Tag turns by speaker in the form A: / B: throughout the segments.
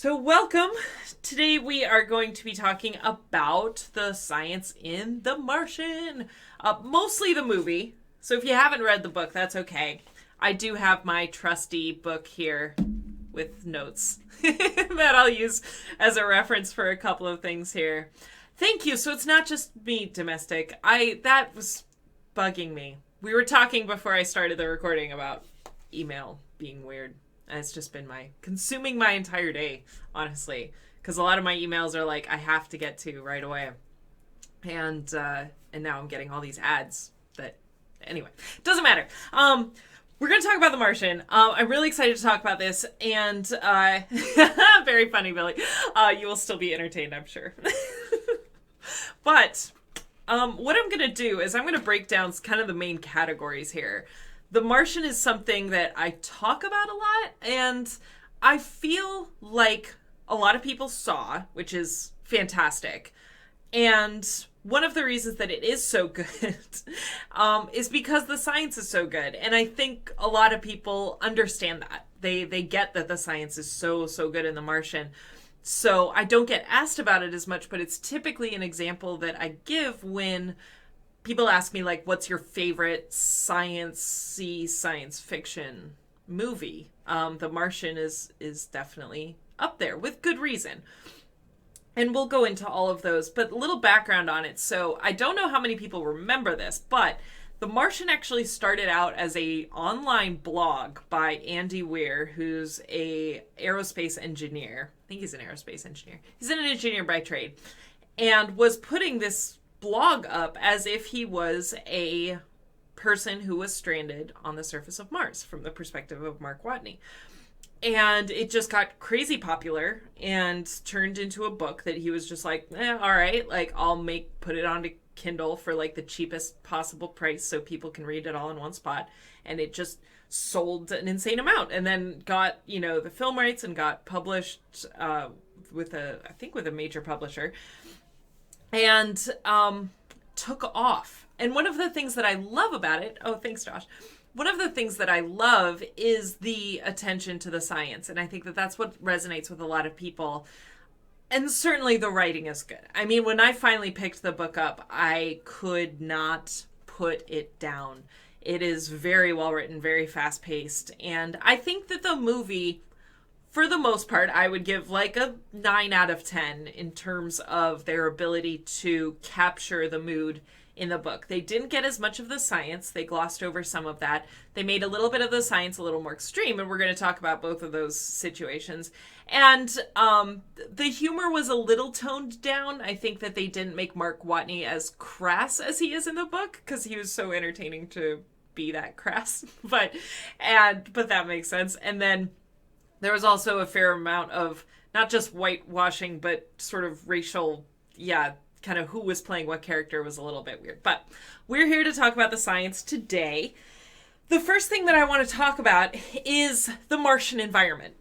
A: So welcome. Today we are going to be talking about the science in The Martian. Mostly the movie. So if you haven't read the book, that's okay. I do have my trusty book here with notes that I'll use as a reference for a couple of things here. Thank you. So it's not just me, domestic. That was bugging me. We were talking before I started the recording about email being weird. And it's just been consuming my entire day, honestly. Because a lot of my emails are like, I have to get to right away. And now I'm getting all these ads that, anyway, doesn't matter. We're going to talk about The Martian. I'm really excited to talk about this. And, very funny, Billy. You will still be entertained, I'm sure. But, what I'm going to do is I'm going to break down kind of the main categories here. The Martian is something that I talk about a lot, and I feel like a lot of people saw, which is fantastic. And one of the reasons that it is so good is because the science is so good. And I think a lot of people understand that. They get that the science is so good in The Martian. So I don't get asked about it as much, but it's typically an example that I give when people ask me, like, what's your favorite science fiction movie? The Martian is definitely up there with good reason. And we'll go into all of those, but a little background on it. So I don't know how many people remember this, but The Martian actually started out as a online blog by Andy Weir, who's a aerospace engineer. I think he's an aerospace engineer. He's an engineer by trade, and was putting this blog up as if he was a person who was stranded on the surface of Mars from the perspective of Mark Watney. And it just got crazy popular and turned into a book that he was just like, all right, like I'll put it onto Kindle for like the cheapest possible price so people can read it all in one spot. And it just sold an insane amount, and then got, the film rights and got published with a major publisher. And took off. And one of the things that I love about it, oh, thanks, Josh. One of the things that I love is the attention to the science. And I think that that's what resonates with a lot of people. And certainly the writing is good. I mean, when I finally picked the book up, I could not put it down. It is very well written, very fast paced. And I think that the movie, for the most part, I would give like a 9 out of 10 in terms of their ability to capture the mood in the book. They didn't get as much of the science. They glossed over some of that. They made a little bit of the science a little more extreme, and we're going to talk about both of those situations. And the humor was a little toned down. I think that they didn't make Mark Watney as crass as he is in the book, because he was so entertaining to be that crass. But that makes sense. And then there was also a fair amount of not just whitewashing, but sort of racial, kind of who was playing what character was a little bit weird. But we're here to talk about the science today. The first thing that I want to talk about is the Martian environment.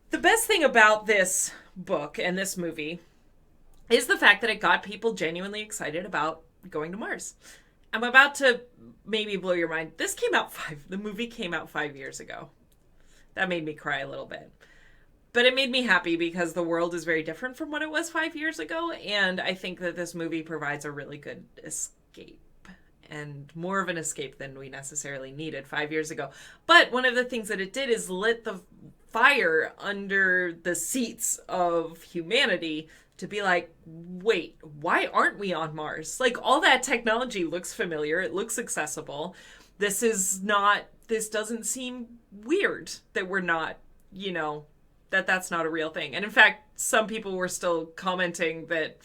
A: The best thing about this book and this movie is the fact that it got people genuinely excited about going to Mars. I'm about to maybe blow your mind. The movie came out 5 years ago. That made me cry a little bit. But it made me happy because the world is very different from what it was 5 years ago. And I think that this movie provides a really good escape. And more of an escape than we necessarily needed 5 years ago. But one of the things that it did is lit the fire under the seats of humanity to be like, wait, why aren't we on Mars? Like, all that technology looks familiar. It looks accessible. This doesn't seem weird that we're not, that's not a real thing. And in fact, some people were still commenting that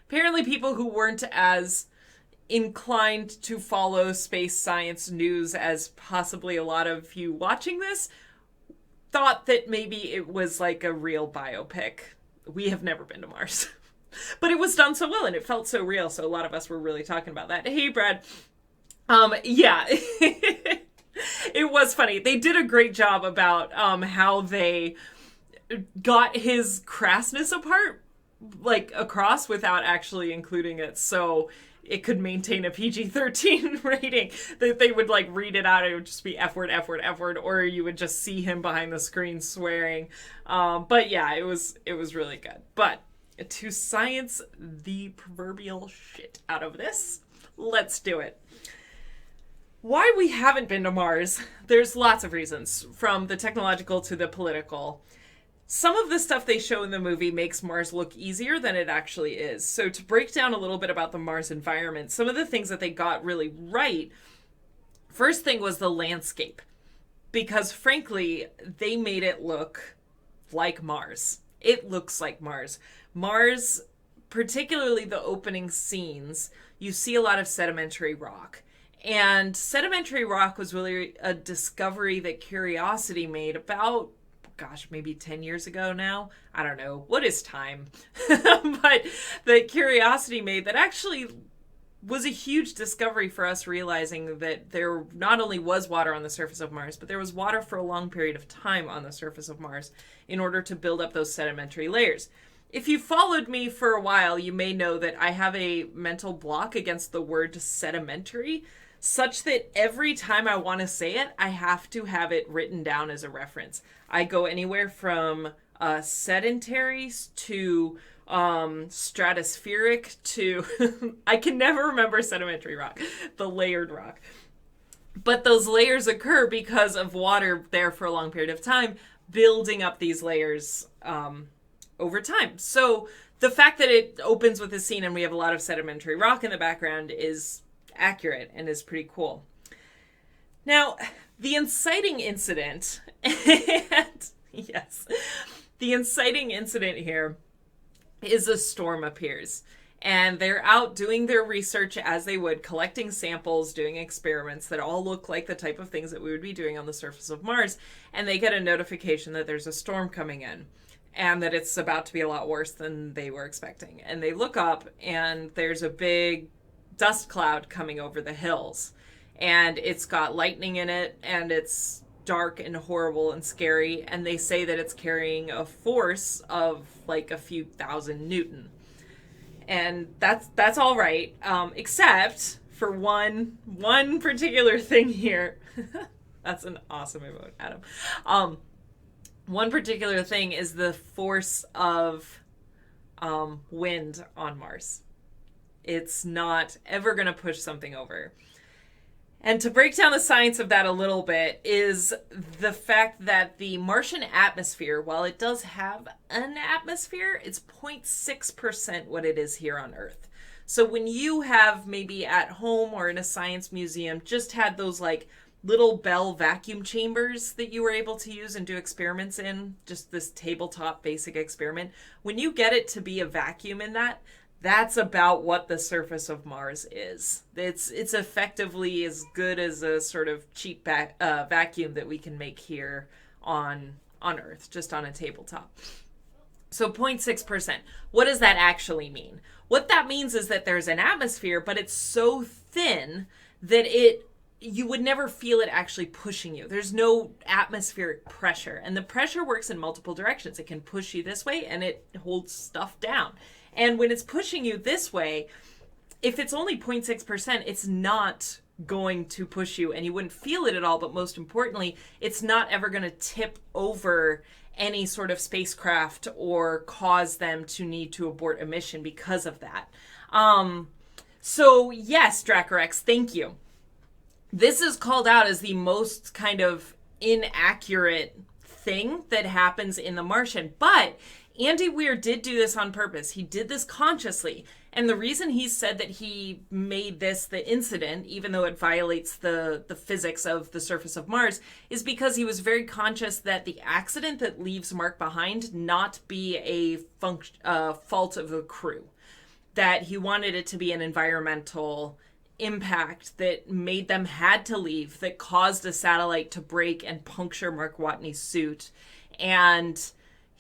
A: apparently people who weren't as inclined to follow space science news as possibly a lot of you watching this thought that maybe it was like a real biopic. We have never been to Mars. But it was done so well and it felt so real. So a lot of us were really talking about that. Hey, Brad. Yeah. It was funny. They did a great job about how they got his crassness apart, like across, without actually including it. So it could maintain a PG-13 rating, that they would like read it out. It would just be F word, F word, F word, or you would just see him behind the screen swearing. But yeah, it was really good. But to science the proverbial shit out of this, let's do it. Why we haven't been to Mars, there's lots of reasons, from the technological to the political. Some of the stuff they show in the movie makes Mars look easier than it actually is. So to break down a little bit about the Mars environment, some of the things that they got really right, first thing was the landscape. Because frankly, they made it look like Mars. It looks like Mars. Mars, particularly the opening scenes, you see a lot of sedimentary rock. And sedimentary rock was really a discovery that Curiosity made about, maybe 10 years ago now. I don't know. What is time? But that Curiosity made that actually was a huge discovery for us, realizing that there not only was water on the surface of Mars, but there was water for a long period of time on the surface of Mars in order to build up those sedimentary layers. If you followed me for a while, you may know that I have a mental block against the word sedimentary, such that every time I want to say it, I have to have it written down as a reference. I go anywhere from sedentary to stratospheric to... I can never remember sedimentary rock, the layered rock. But those layers occur because of water there for a long period of time, building up these layers over time. So the fact that it opens with a scene and we have a lot of sedimentary rock in the background is accurate and is pretty cool. Now, the inciting incident, and yes, the inciting incident here is a storm appears. And they're out doing their research as they would, collecting samples, doing experiments that all look like the type of things that we would be doing on the surface of Mars. And they get a notification that there's a storm coming in and that it's about to be a lot worse than they were expecting. And they look up and there's a big dust cloud coming over the hills, and it's got lightning in it, and it's dark and horrible and scary, and they say that it's carrying a force of like a few thousand Newton. And that's all right, except for one particular thing here. That's an awesome emote, Adam. One particular thing is the force of wind on Mars. It's not ever going to push something over. And to break down the science of that a little bit is the fact that the Martian atmosphere, while it does have an atmosphere, it's 0.6% what it is here on Earth. So when you have maybe at home or in a science museum just had those like little Bell vacuum chambers that you were able to use and do experiments in, just this tabletop basic experiment, when you get it to be a vacuum in that, that's about what the surface of Mars is. It's effectively as good as a sort of cheap vacuum that we can make here on Earth, just on a tabletop. So 0.6%. What does that actually mean? What that means is that there's an atmosphere, but it's so thin that you would never feel it actually pushing you. There's no atmospheric pressure. And the pressure works in multiple directions. It can push you this way, and it holds stuff down. And when it's pushing you this way, if it's only 0.6%, it's not going to push you and you wouldn't feel it at all. But most importantly, it's not ever going to tip over any sort of spacecraft or cause them to need to abort a mission because of that. So yes, Dracorex, thank you. This is called out as the most kind of inaccurate thing that happens in The Martian. But Andy Weir did do this on purpose. He did this consciously. And the reason he said that he made this the incident, even though it violates the physics of the surface of Mars, is because he was very conscious that the accident that leaves Mark behind not be a fault of the crew. That he wanted it to be an environmental impact that made them had to leave, that caused a satellite to break and puncture Mark Watney's suit. And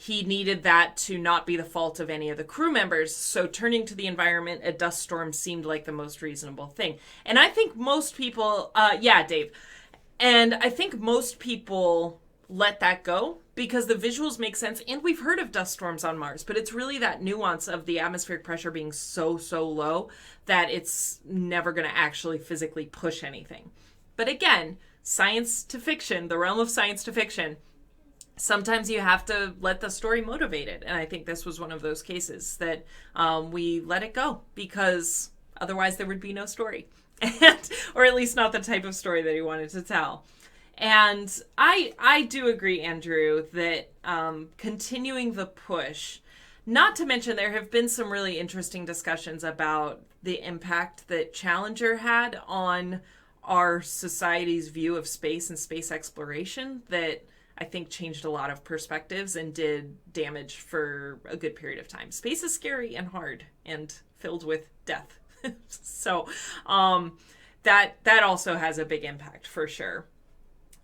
A: he needed that to not be the fault of any of the crew members. So turning to the environment, a dust storm seemed like the most reasonable thing. And I think most people, yeah, Dave. And I think most people let that go because the visuals make sense, and we've heard of dust storms on Mars, but it's really that nuance of the atmospheric pressure being so low that it's never going to actually physically push anything. But again, science to fiction, the realm of science to fiction, sometimes you have to let the story motivate it. And I think this was one of those cases that we let it go, because otherwise there would be no story. Or at least not the type of story that he wanted to tell. And I do agree, Andrew, that continuing the push, not to mention there have been some really interesting discussions about the impact that Challenger had on our society's view of space and space exploration that I think changed a lot of perspectives and did damage for a good period of time. Space is scary and hard and filled with death. So that also has a big impact for sure.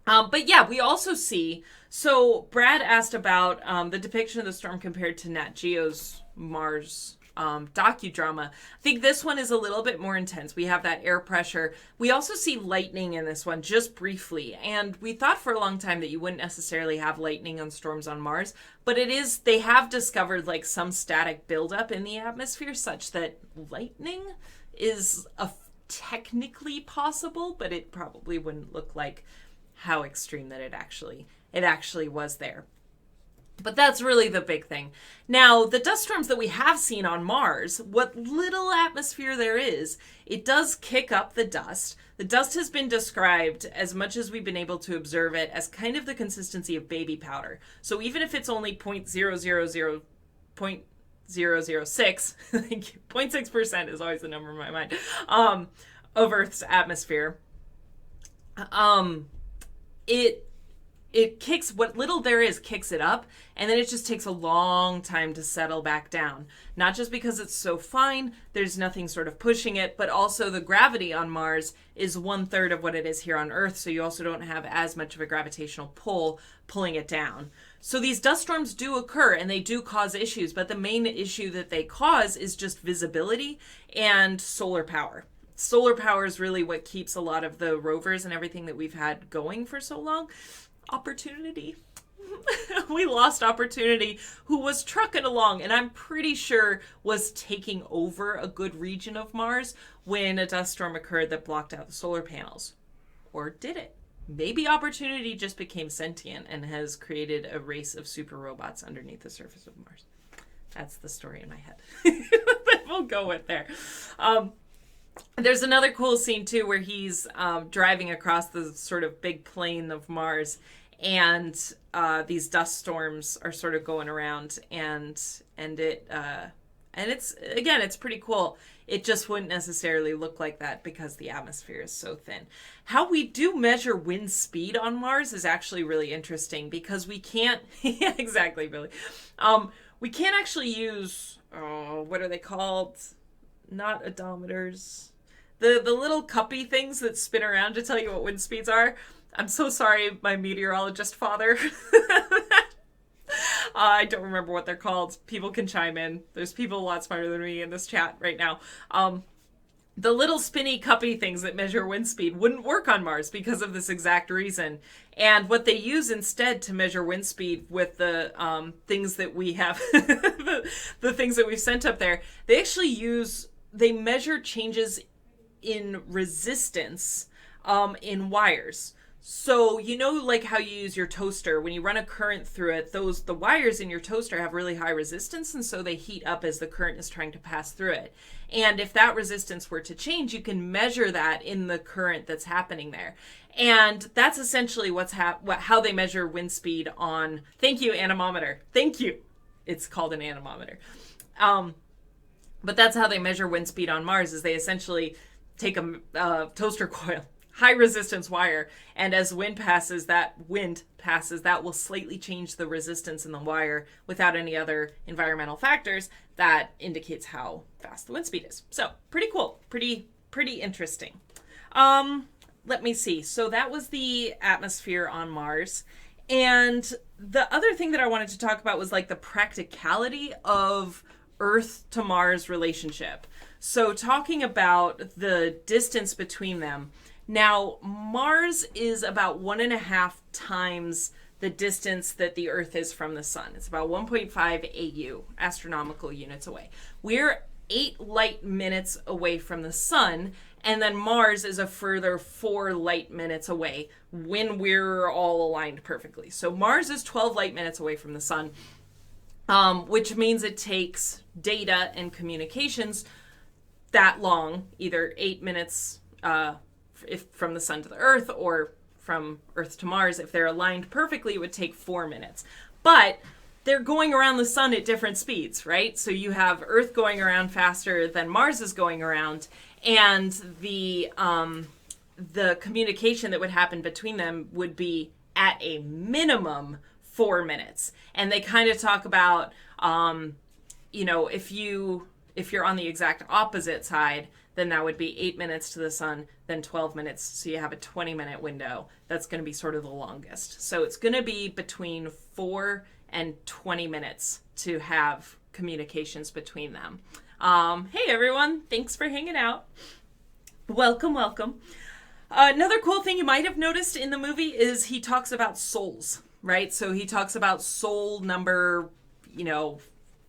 A: But yeah, we also see, so Brad asked about the depiction of the storm compared to Nat Geo's Mars docudrama. I think this one is a little bit more intense. We have that air pressure. We also see lightning in this one, just briefly. And we thought for a long time that you wouldn't necessarily have lightning on storms on Mars, but they have discovered like some static buildup in the atmosphere such that lightning is technically possible, but it probably wouldn't look like how extreme that it actually was there. But that's really the big thing. Now, the dust storms that we have seen on Mars, what little atmosphere there is, it does kick up the dust. The dust has been described, as much as we've been able to observe it, as kind of the consistency of baby powder. So even if it's only 0.006, 0.6% is always the number in my mind, of Earth's atmosphere, it kicks, what little there is kicks it up, and then it just takes a long time to settle back down. Not just because it's so fine, there's nothing sort of pushing it, but also the gravity on Mars is 1/3 of what it is here on Earth, so you also don't have as much of a gravitational pull pulling it down. So these dust storms do occur, and they do cause issues, but the main issue that they cause is just visibility and solar power. Solar power is really what keeps a lot of the rovers and everything that we've had going for so long. Opportunity. We lost Opportunity, who was trucking along, and I'm pretty sure was taking over a good region of Mars when a dust storm occurred that blocked out the solar panels. Or did it? Maybe Opportunity just became sentient and has created a race of super robots underneath the surface of Mars. That's the story in my head. We'll go with there. There's another cool scene too where he's driving across the sort of big plain of Mars, and these dust storms are sort of going around, and it's pretty cool. It just wouldn't necessarily look like that because the atmosphere is so thin. How we do measure wind speed on Mars is actually really interesting because we can't yeah, exactly, Billy. We can't actually use what are they called? Not odometers. The little cuppy things that spin around to tell you what wind speeds are. I'm so sorry, my meteorologist father. I don't remember what they're called. People can chime in. There's people a lot smarter than me in this chat right now. The little spinny cuppy things that measure wind speed wouldn't work on Mars because of this exact reason. And what they use instead to measure wind speed with the things that we have, the things that we've sent up there, they measure changes in resistance in wires. So you know, like how you use your toaster, when you run a current through it, the wires in your toaster have really high resistance, and so they heat up as the current is trying to pass through it. And if that resistance were to change, you can measure that in the current that's happening there. And that's essentially how they measure wind speed on. Thank you, anemometer. Thank you. It's called an anemometer. But that's how they measure wind speed on Mars. Is they essentially take a toaster coil, high resistance wire, and as wind passes, that will slightly change the resistance in the wire without any other environmental factors. That indicates how fast the wind speed is. So pretty cool, pretty interesting. Let me see. So that was the atmosphere on Mars. And the other thing that I wanted to talk about was like the practicality of Earth to Mars relationship. So talking about the distance between them. Now, Mars is about 1.5 times the distance that the Earth is from the sun. It's about 1.5 AU, astronomical units away. We're 8 light minutes away from the sun, and then Mars is a further 4 light minutes away when we're all aligned perfectly. So Mars is 12 light minutes away from the sun, which means it takes data and communications that long, either 8 minutes if from the sun to the Earth, or from Earth to Mars. If they're aligned perfectly, it would take 4 minutes. But they're going around the sun at different speeds, right? So you have Earth going around faster than Mars is going around, and the communication that would happen between them would be at a minimum 4 minutes. And they kind of talk about, if you're on the exact opposite side, then that would be 8 minutes to the sun, then 12 minutes. So you have a 20-minute window. That's going to be sort of the longest. So it's going to be between 4 and 20 minutes to have communications between them. Hey, everyone. Thanks for hanging out. Welcome, welcome. Another cool thing you might have noticed in the movie is he talks about souls, right? So he talks about soul number,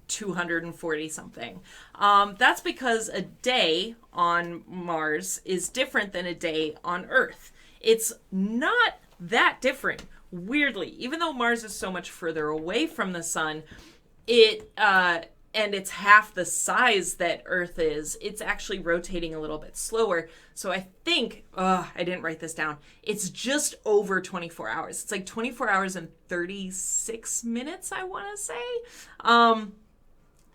A: 240 something. That's because a day on Mars is different than a day on Earth. It's not that different, weirdly. Even though Mars is so much further away from the sun, and it's half the size that Earth is, it's actually rotating a little bit slower. So I think, I didn't write this down, it's just over 24 hours. It's like 24 hours and 36 minutes, I want to say.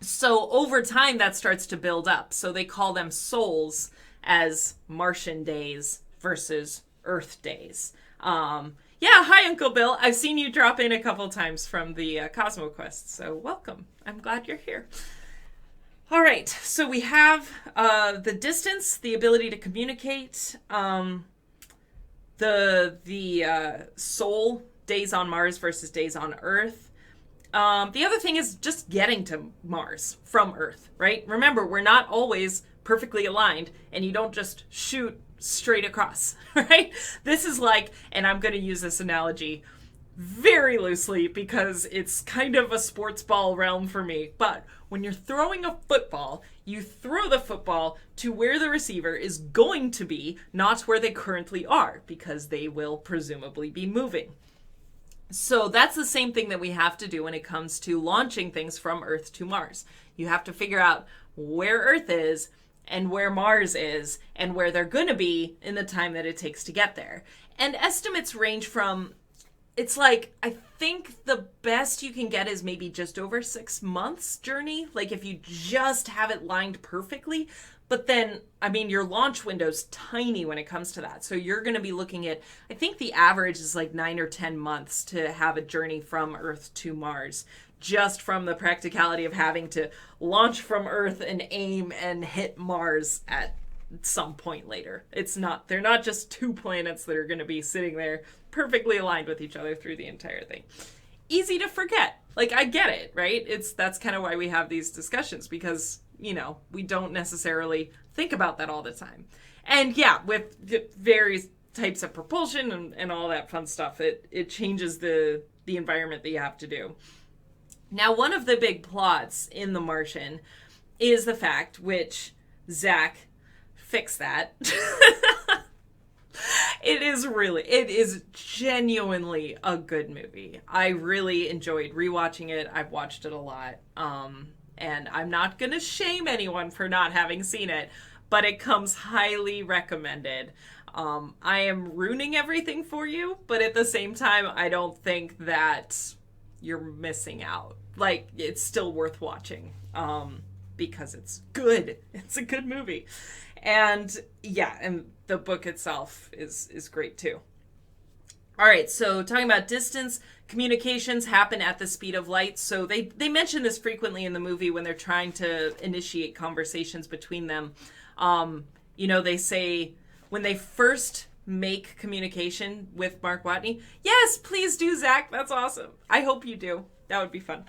A: So over time, that starts to build up. So they call them sols as Martian days versus Earth days. Yeah, hi, Uncle Bill. I've seen you drop in a couple times from the Cosmo Quest, so welcome. I'm glad you're here. All right, so we have the distance, the ability to communicate, the soul days on Mars versus days on Earth. The other thing is just getting to Mars from Earth, right? Remember, we're not always perfectly aligned, and you don't just shoot straight across, right? This is like, and I'm going to use this analogy very loosely because it's kind of a sports ball realm for me, but when you're throwing a football, you throw the football to where the receiver is going to be, not where they currently are, because they will presumably be moving. So that's the same thing that we have to do when it comes to launching things from Earth to Mars. You have to figure out where Earth is and where Mars is and where they're going to be in the time that it takes to get there. And estimates range from, it's like, I think the best you can get is maybe just over 6 months journey. Like if you just have it lined perfectly. But then, I mean, your launch window's tiny when it comes to that. So you're going to be looking at, I think the average is like 9 or 10 months to have a journey from Earth to Mars. Just from the practicality of having to launch from Earth and aim and hit Mars at some point later. They're not just two planets that are going to be sitting there perfectly aligned with each other through the entire thing. Easy to forget. Like, I get it, right? That's kind of why we have these discussions, because, we don't necessarily think about that all the time. And yeah, with various types of propulsion and all that fun stuff, it changes the environment that you have to do. Now, one of the big plots in The Martian is the fact, which Zach fixed that. It is genuinely a good movie. I really enjoyed rewatching it. I've watched it a lot. And I'm not going to shame anyone for not having seen it, but it comes highly recommended. I am ruining everything for you, but at the same time, I don't think that you're missing out. Like, it's still worth watching, because it's good. It's a good movie. And yeah, and the book itself is great too. All right, so talking about distance, communications happen at the speed of light. So they mention this frequently in the movie when they're trying to initiate conversations between them. They say when they first make communication with Mark Watney, yes, please do, Zach. That's awesome. I hope you do. That would be fun.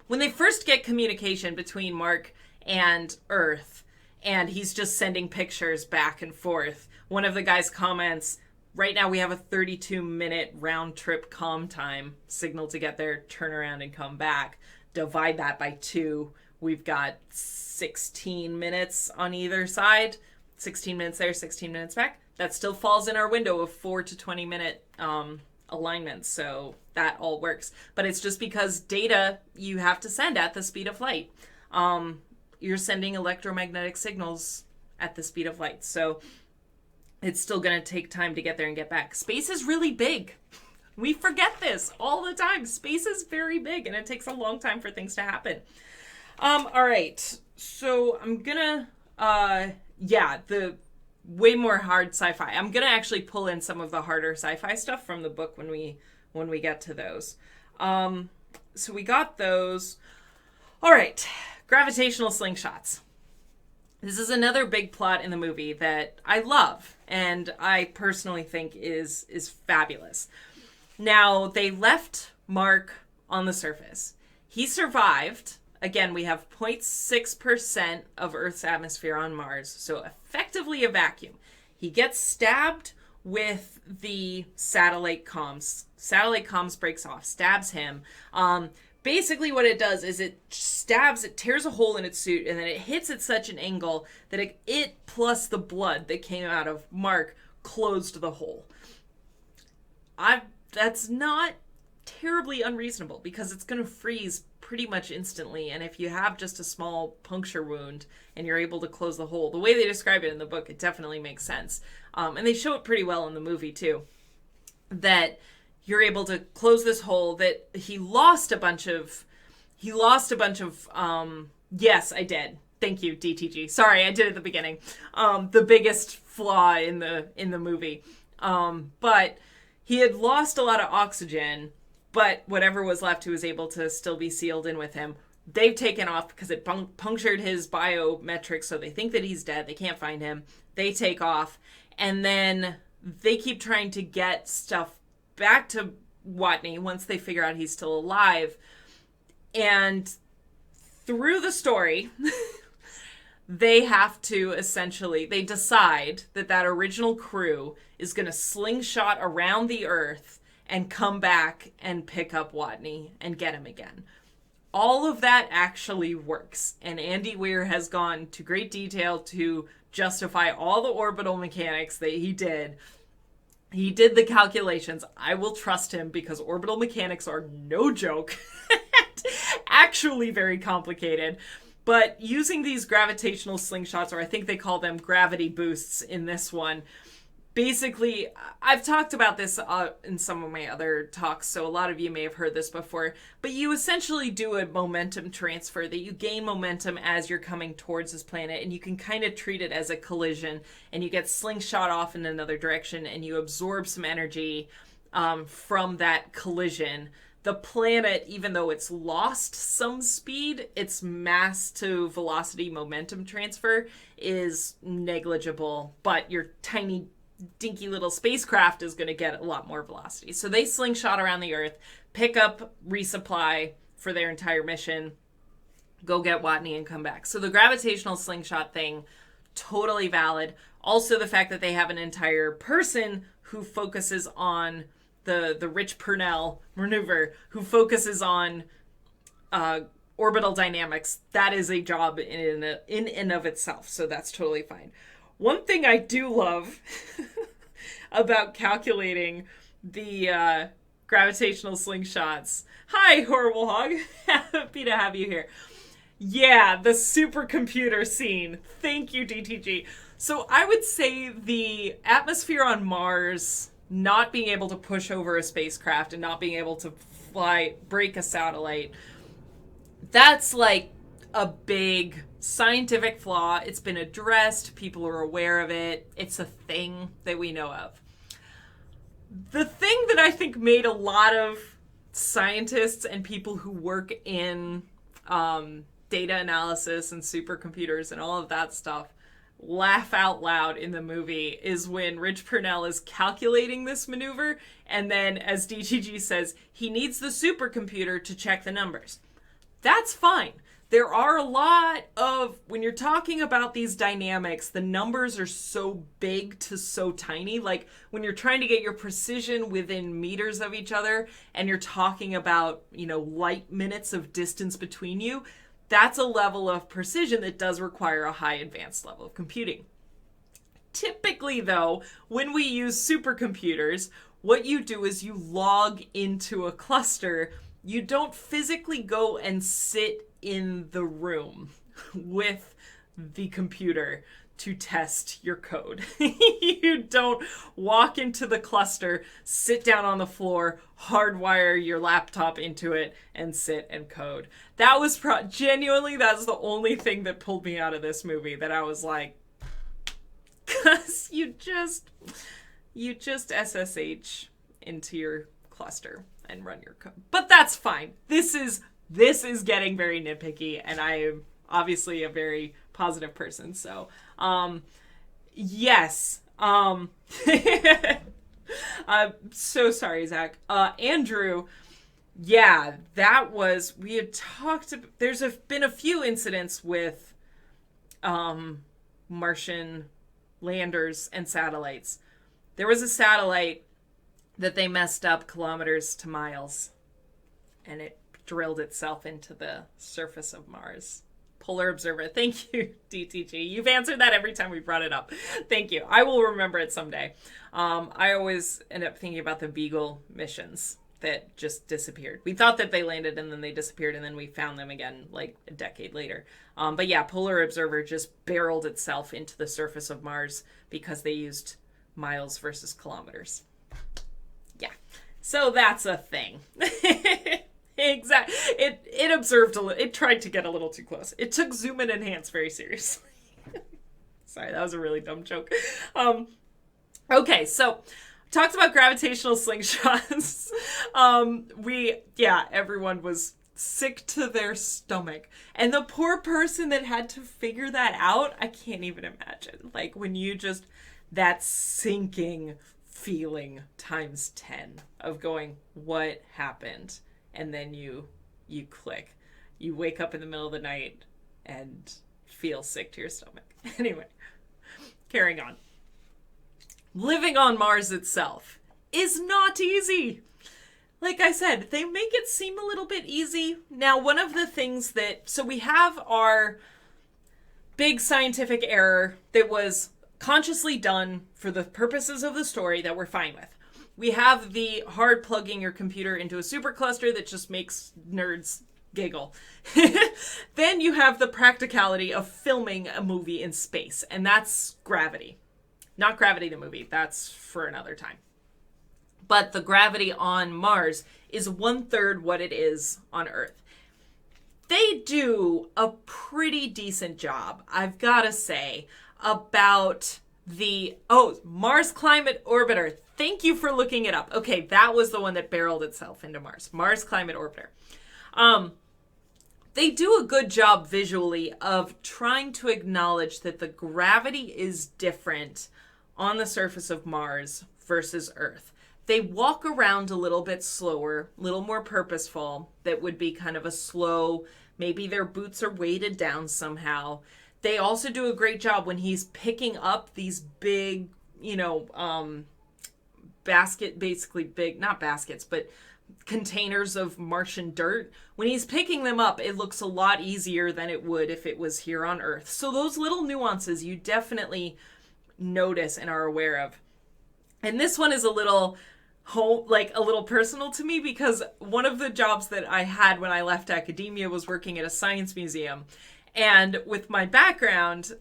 A: When they first get communication between Mark and Earth, and he's just sending pictures back and forth, one of the guys comments, right now we have a 32-minute round trip comm time signal to get there, turn around and come back. Divide that by 2. We've got 16 minutes on either side. 16 minutes there, 16 minutes back. That still falls in our window of 4 to 20 minute alignments. So that all works. But it's just because data you have to send at the speed of light. You're sending electromagnetic signals at the speed of light. So it's still going to take time to get there and get back. Space is really big. We forget this all the time. Space is very big, and it takes a long time for things to happen. All right. So I'm going to, the way more hard sci-fi. I'm going to actually pull in some of the harder sci-fi stuff from the book when we get to those. So we got those. All right. Gravitational slingshots. This is another big plot in the movie that I love and I personally think is fabulous. Now, they left Mark on the surface. He survived. Again, we have 0.6% of Earth's atmosphere on Mars, so effectively a vacuum. He gets stabbed with the satellite comms. Satellite comms breaks off, stabs him. Basically what it does is it tears a hole in its suit, and then it hits at such an angle that it plus the blood that came out of Mark closed the hole. That's not terribly unreasonable because it's going to freeze pretty much instantly, and if you have just a small puncture wound and you're able to close the hole, the way they describe it in the book, it definitely makes sense. And they show it pretty well in the movie too, that you're able to close this hole, that he lost a bunch of, yes, I did. Thank you, DTG. Sorry, I did at the beginning. The biggest flaw in the movie. But he had lost a lot of oxygen, but whatever was left, he was able to still be sealed in with him. They've taken off because it punctured his biometrics, so they think that he's dead. They can't find him. They take off, and then they keep trying to get stuff back to Watney once they figure out he's still alive. And through the story, they decide that original crew is going to slingshot around the Earth and come back and pick up Watney and get him again. All of that actually works. And Andy Weir has gone to great detail to justify all the orbital mechanics that he did. He did the calculations. I will trust him because orbital mechanics are no joke. Actually very complicated. But using these gravitational slingshots, or I think they call them gravity boosts in this one, basically, I've talked about this in some of my other talks, so a lot of you may have heard this before, but you essentially do a momentum transfer, that you gain momentum as you're coming towards this planet, and you can kind of treat it as a collision, and you get slingshot off in another direction, and you absorb some energy from that collision. The planet, even though it's lost some speed, its mass to velocity momentum transfer is negligible, but your tiny dinky little spacecraft is going to get a lot more velocity. So they slingshot around the Earth, pick up resupply for their entire mission, go get Watney and come back. So the gravitational slingshot thing, totally valid. Also the fact that they have an entire person who focuses on the Rich Purnell maneuver, who focuses on orbital dynamics, that is a job in and of itself. So that's totally fine. One thing I do love about calculating the gravitational slingshots. Hi, Horrible Hog. Happy to have you here. Yeah, the supercomputer scene. Thank you, DTG. So I would say the atmosphere on Mars, not being able to push over a spacecraft and not being able to break a satellite, that's like a big scientific flaw. It's been addressed. People are aware of it. It's a thing that we know of. The thing that I think made a lot of scientists and people who work in data analysis and supercomputers and all of that stuff laugh out loud in the movie is when Rich Purnell is calculating this maneuver, and then, as DTG says, he needs the supercomputer to check the numbers. That's fine. there are a lot of, when you're talking about these dynamics, the numbers are so big to so tiny. Like when you're trying to get your precision within meters of each other and you're talking about, light minutes of distance between you, that's a level of precision that does require a high advanced level of computing. Typically, though, when we use supercomputers, what you do is you log into a cluster. You don't physically go and sit in the room with the computer to test your code. You don't walk into the cluster, sit down on the floor, hardwire your laptop into it, and sit and code. That was genuinely, that's the only thing that pulled me out of this movie, that I was like, because you just SSH into your cluster and run your code. But that's fine. This is getting very nitpicky, and I am obviously a very positive person. So, yes. I'm so sorry, Zach. Andrew, yeah, we had talked about, there's been a few incidents with, Martian landers and satellites. There was a satellite that they messed up kilometers to miles, and it drilled itself into the surface of Mars. Polar Observer. Thank you, DTG. You've answered that every time we brought it up. Thank you. I will remember it someday. I always end up thinking about the Beagle missions that just disappeared. We thought that they landed and then they disappeared, and then we found them again like a decade later. But yeah, Polar Observer just barreled itself into the surface of Mars because they used miles versus kilometers. Yeah. So that's a thing. Exactly. It observed it tried to get a little too close. It took zoom and enhance very seriously. Sorry, that was a really dumb joke. Okay, so talked about gravitational slingshots. Everyone was sick to their stomach. And the poor person that had to figure that out, I can't even imagine. Like when you just, that sinking feeling times 10 of going, what happened? And then you click. You wake up in the middle of the night and feel sick to your stomach. Anyway, carrying on. Living on Mars itself is not easy. Like I said, they make it seem a little bit easy. Now, one of the things so we have our big scientific error that was consciously done for the purposes of the story that we're fine with. We have the hard plugging your computer into a supercluster that just makes nerds giggle. Then you have the practicality of filming a movie in space, and that's Gravity. Not Gravity the movie, that's for another time. But the gravity on Mars is 1/3 what it is on Earth. They do a pretty decent job, I've got to say, about Mars Climate Orbiter. Thank you for looking it up. Okay, that was the one that barreled itself into Mars. Mars Climate Orbiter. They do a good job visually of trying to acknowledge that the gravity is different on the surface of Mars versus Earth. They walk around a little bit slower, a little more purposeful. That would be kind of a slow, maybe their boots are weighted down somehow. They also do a great job when he's picking up these big, not baskets, but containers of Martian dirt. When he's picking them up, it looks a lot easier than it would if it was here on Earth. So those little nuances you definitely notice and are aware of. And this one is a little personal to me, because one of the jobs that I had when I left academia was working at a science museum. And with my background,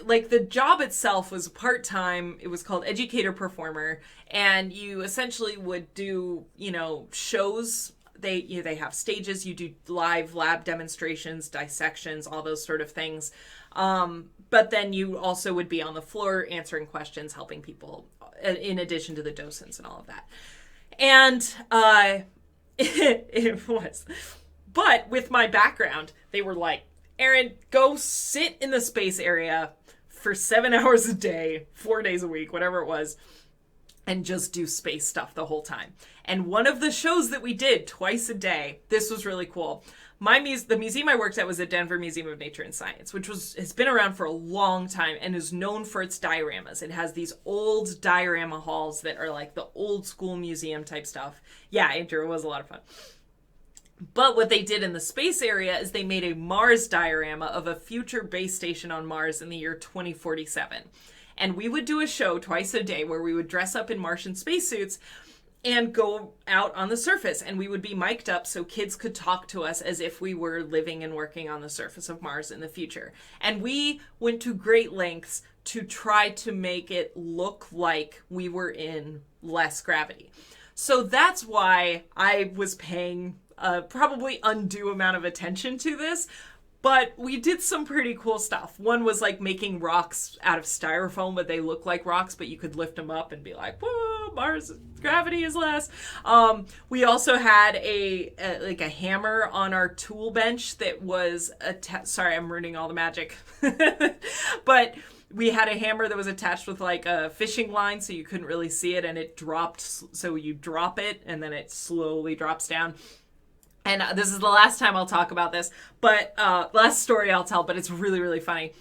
A: like the job itself was part-time. It was called educator performer, and you essentially would do, shows. They have stages. You do live lab demonstrations, dissections, all those sort of things. But then you also would be on the floor answering questions, helping people, in addition to the docents and all of that. And it was. But with my background, they were like, Aaron, go sit in the space area for 7 hours a day, 4 days a week, whatever it was, and just do space stuff the whole time. And one of the shows that we did twice a day, this was really cool. The museum I worked at was the Denver Museum of Nature and Science, which has been around for a long time and is known for its dioramas. It has these old diorama halls that are like the old school museum type stuff. Yeah, Andrew, it was a lot of fun. But what they did in the space area is they made a Mars diorama of a future base station on Mars in the year 2047. And we would do a show twice a day where we would dress up in Martian spacesuits and go out on the surface. And we would be mic'd up so kids could talk to us as if we were living and working on the surface of Mars in the future. And we went to great lengths to try to make it look like we were in less gravity. So that's why I was paying a probably undue amount of attention to this. But we did some pretty cool stuff. One was like making rocks out of styrofoam, but they look like rocks, but you could lift them up and be like, whoa, Mars gravity is less. We also had a hammer on our tool bench that was sorry, I'm ruining all the magic. But we had a hammer that was attached with like a fishing line, so you couldn't really see it, and it dropped. So you drop it, and then it slowly drops down. And this is the last time I'll talk about this, but last story I'll tell, but it's really, really funny.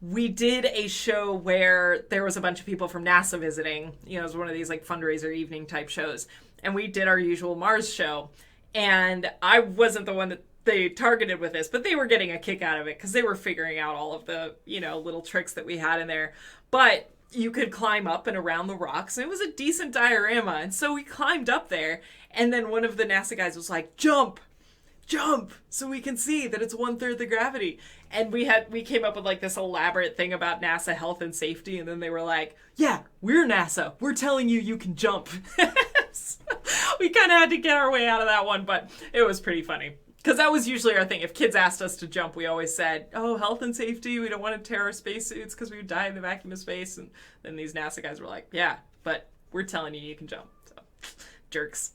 A: We did a show where there was a bunch of people from NASA visiting. You know, it was one of these like fundraiser evening type shows. And we did our usual Mars show. And I wasn't the one that they targeted with this, but they were getting a kick out of it because they were figuring out all of the, you know, little tricks that we had in there. But you could climb up and around the rocks, and it was a decent diorama. And so we climbed up there, and then one of the NASA guys was like, jump, so we can see that it's 1/3 the gravity. And we came up with like this elaborate thing about NASA health and safety, and then they were like, yeah, we're NASA, we're telling you can jump. So we kind of had to get our way out of that one, but it was pretty funny. Because that was usually our thing. If kids asked us to jump, we always said, oh, health and safety, we don't want to tear our spacesuits because we would die in the vacuum of space. And then these NASA guys were like, yeah, but we're telling you can jump. So, jerks.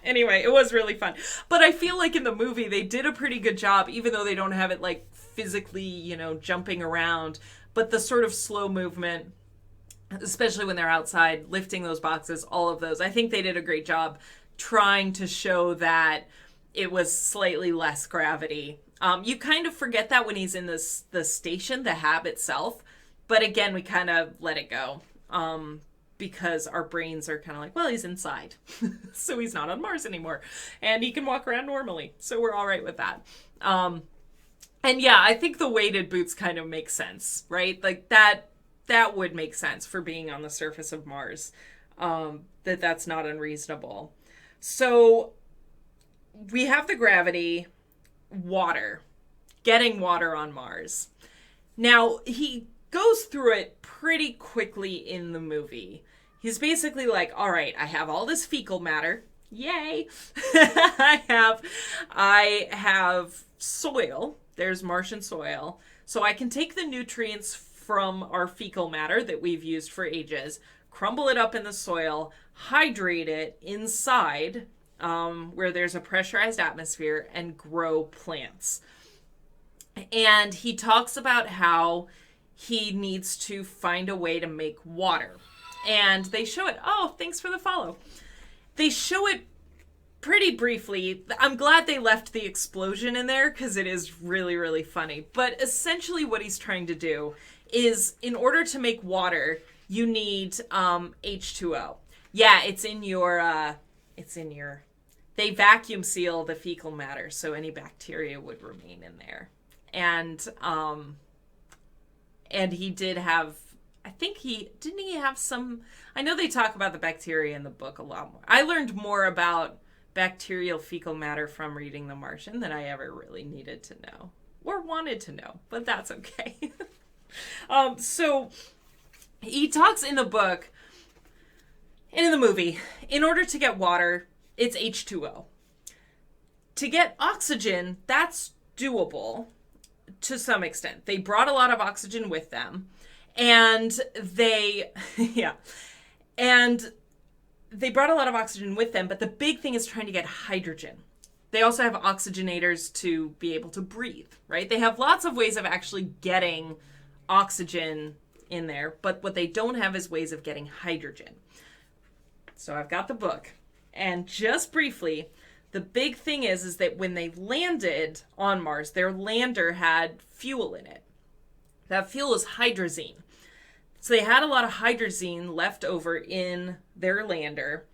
A: Anyway, it was really fun. But I feel like in the movie, they did a pretty good job, even though they don't have it like physically, you know, jumping around. But the sort of slow movement, especially when they're outside, lifting those boxes, all of those, I think they did a great job trying to show that it was slightly less gravity. You kind of forget that when he's in the station, the hab itself. But again, we kind of let it go because our brains are kind of like, well, he's inside. So he's not on Mars anymore. And he can walk around normally. So we're all right with that. And yeah, I think the weighted boots kind of make sense, right? Like that would make sense for being on the surface of Mars. That's not unreasonable. So we have the gravity, water, getting water on Mars. Now, he goes through it pretty quickly in the movie. He's basically like, all right, I have all this fecal matter. Yay. I have soil. There's Martian soil. So I can take the nutrients from our fecal matter that we've used for ages, crumble it up in the soil, hydrate it inside where there's a pressurized atmosphere, and grow plants. And he talks about how he needs to find a way to make water. And they show it. Oh, thanks for the follow. They show it pretty briefly. I'm glad they left the explosion in there because it is really, really funny. But essentially what he's trying to do is, in order to make water, you need H2O. Yeah, it's in your... They vacuum seal the fecal matter, so any bacteria would remain in there. And he did have, didn't he have some, I know they talk about the bacteria in the book a lot more. I learned more about bacterial fecal matter from reading The Martian than I ever really needed to know, or wanted to know, but that's okay. So he talks in the book and in the movie, in order to get water, it's H2O. To get oxygen, that's doable to some extent. They brought a lot of oxygen with them, and they brought a lot of oxygen with them, but the big thing is trying to get hydrogen. They also have oxygenators to be able to breathe, right? They have lots of ways of actually getting oxygen in there, but what they don't have is ways of getting hydrogen. So I've got the book. And just briefly, the big thing is that when they landed on Mars, their lander had fuel in it. That fuel is hydrazine. So they had a lot of hydrazine left over in their lander,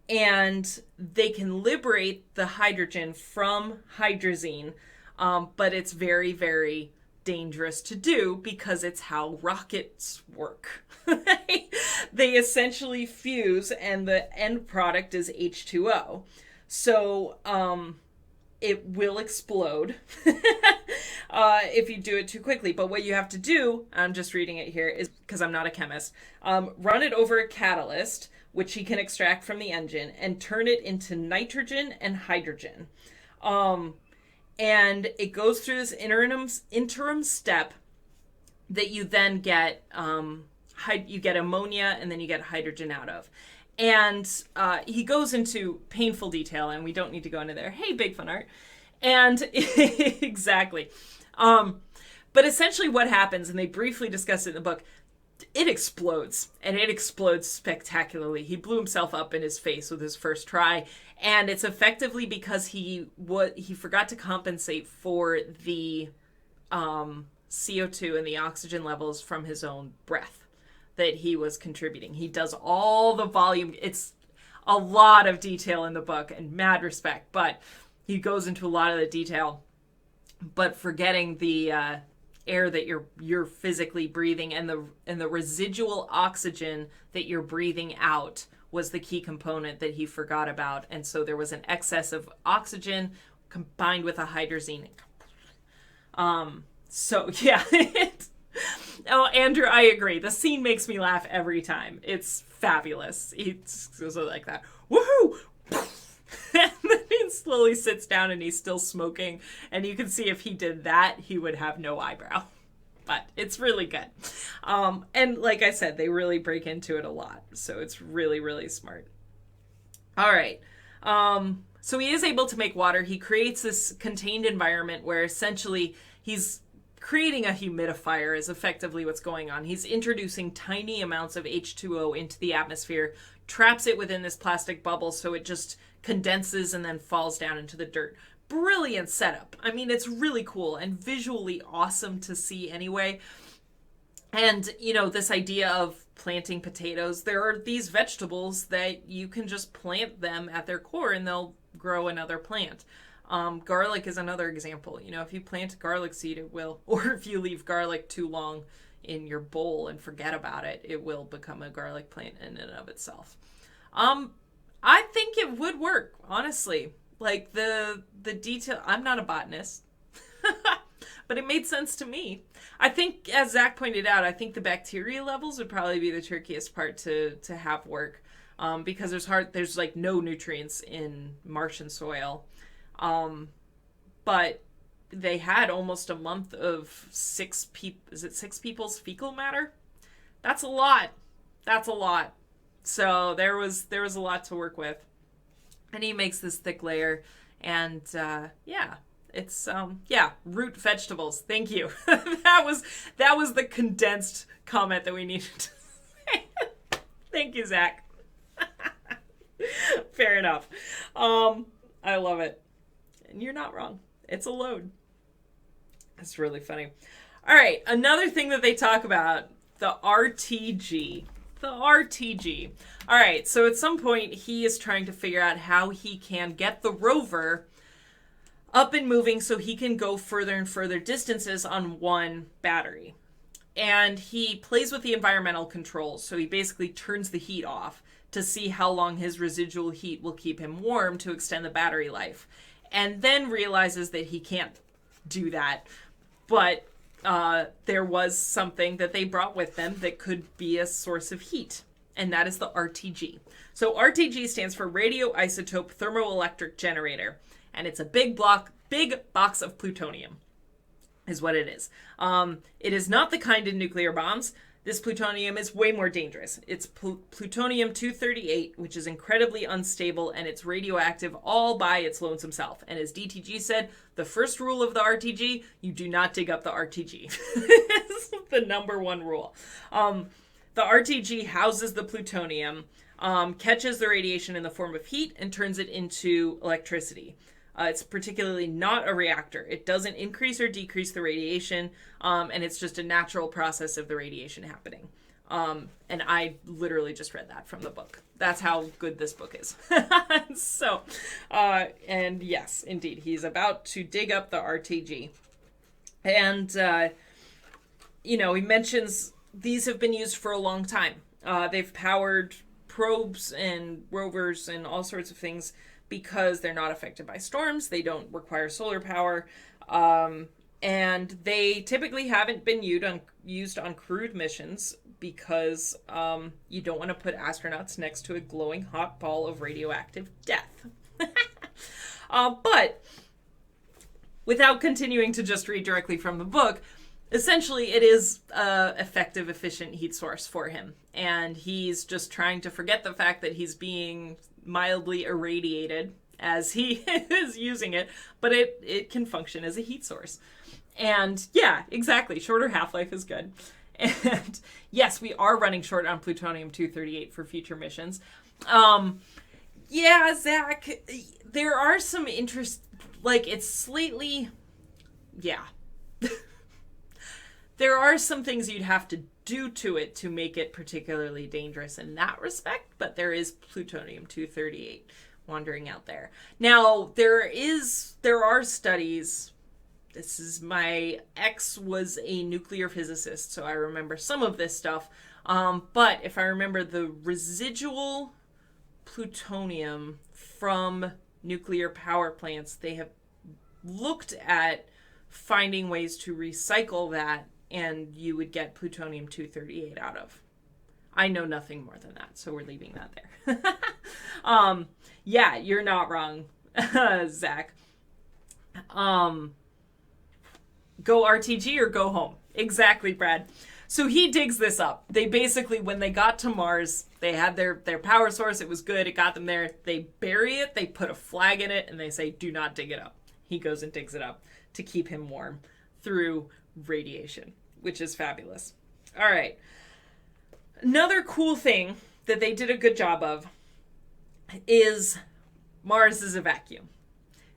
A: and they can liberate the hydrogen from hydrazine, but it's very, very dangerous to do because it's how rockets work. They essentially fuse, and the end product is H2O. So it will explode if you do it too quickly. But what you have to do, I'm just reading it here, is because I'm not a chemist, run it over a catalyst, which he can extract from the engine, and turn it into nitrogen and hydrogen. And it goes through this interim step that you then get, you get ammonia, and then you get hydrogen out of. And he goes into painful detail, and we don't need to go into there. Hey, big fun art. And exactly. But essentially what happens, and they briefly discuss it in the book, it explodes, and it explodes spectacularly. He blew himself up in his face with his first try, and it's effectively because he forgot to compensate for the CO2 and the oxygen levels from his own breath that he was contributing. He does all the volume. It's a lot of detail in the book, and mad respect, but he goes into a lot of the detail, but forgetting the air that you're physically breathing, and the residual oxygen that you're breathing out was the key component that he forgot about. And so there was an excess of oxygen combined with a hydrazine. So yeah. Oh, Andrew, I agree. The scene makes me laugh every time. It's fabulous. It's so like that. Woohoo! And then he slowly sits down, and he's still smoking. And you can see if he did that, he would have no eyebrow. But it's really good. And like I said, they really break into it a lot. So it's really, really smart. All right. So he is able to make water. He creates this contained environment where essentially he's creating a humidifier is effectively what's going on. He's introducing tiny amounts of H2O into the atmosphere, traps it within this plastic bubble so it just condenses and then falls down into the dirt. Brilliant setup. I mean, it's really cool and visually awesome to see anyway. And, you know, this idea of planting potatoes, there are these vegetables that you can just plant them at their core and they'll grow another plant. Garlic is another example. You know, if you plant a garlic seed, it will, or if you leave garlic too long in your bowl and forget about it, it will become a garlic plant in and of itself. I think it would work, honestly. Like the detail, I'm not a botanist, but it made sense to me. I think, as Zach pointed out, I think the bacteria levels would probably be the trickiest part to have work, because there's like no nutrients in Martian soil. But they had almost a month of six people's fecal matter? That's a lot. So there was a lot to work with. And he makes this thick layer, and it's root vegetables. Thank you. that was the condensed comment that we needed to say. Thank you, Zach. Fair enough. I love it. And you're not wrong. It's a load. That's really funny. All right, another thing that they talk about, the RTG. The RTG. All right, so at some point he is trying to figure out how he can get the rover up and moving so he can go further and further distances on one battery. And he plays with the environmental controls, so he basically turns the heat off to see how long his residual heat will keep him warm to extend the battery life. And then realizes that he can't do that, but there was something that they brought with them that could be a source of heat, and that is the RTG. So RTG stands for radioisotope thermoelectric generator, and it's a big box of plutonium, is what it is. It is not the kind in nuclear bombs. This plutonium is way more dangerous. It's plutonium-238, which is incredibly unstable, and it's radioactive all by its lonesome self. And as DTG said, the first rule of the RTG, you do not dig up the RTG. It's the number one rule. The RTG houses the plutonium, catches the radiation in the form of heat, and turns it into electricity. It's particularly not a reactor. It doesn't increase or decrease the radiation, and it's just a natural process of the radiation happening. And I literally just read that from the book. That's how good this book is. So, and yes, indeed, he's about to dig up the RTG. And, he mentions these have been used for a long time. They've powered probes and rovers and all sorts of things because they're not affected by storms. They don't require solar power. And they typically haven't been used on crewed missions because you don't want to put astronauts next to a glowing hot ball of radioactive death. But without continuing to just read directly from the book, essentially it is an effective, efficient heat source for him. And he's just trying to forget the fact that he's being mildly irradiated as he is using it, but it can function as a heat source. And yeah, exactly. Shorter half-life is good. And yes, we are running short on plutonium-238 for future missions. Yeah, Zach, there are some interest, it's slightly, yeah. There are some things you'd have to do to it to make it particularly dangerous in that respect, but there is plutonium-238 wandering out there. Now, there are studies. My ex was a nuclear physicist, so I remember some of this stuff. But if I remember, the residual plutonium from nuclear power plants, they have looked at finding ways to recycle that, and you would get plutonium-238 out of. I know nothing more than that, so we're leaving that there. Yeah, you're not wrong, Zach. Go RTG or go home. Exactly, Brad. So he digs this up. They basically, when they got to Mars, they had their power source. It was good. It got them there. They bury it. They put a flag in it, and they say, do not dig it up. He goes and digs it up to keep him warm through radiation, which is fabulous. All right. Another cool thing that they did a good job of is Mars is a vacuum.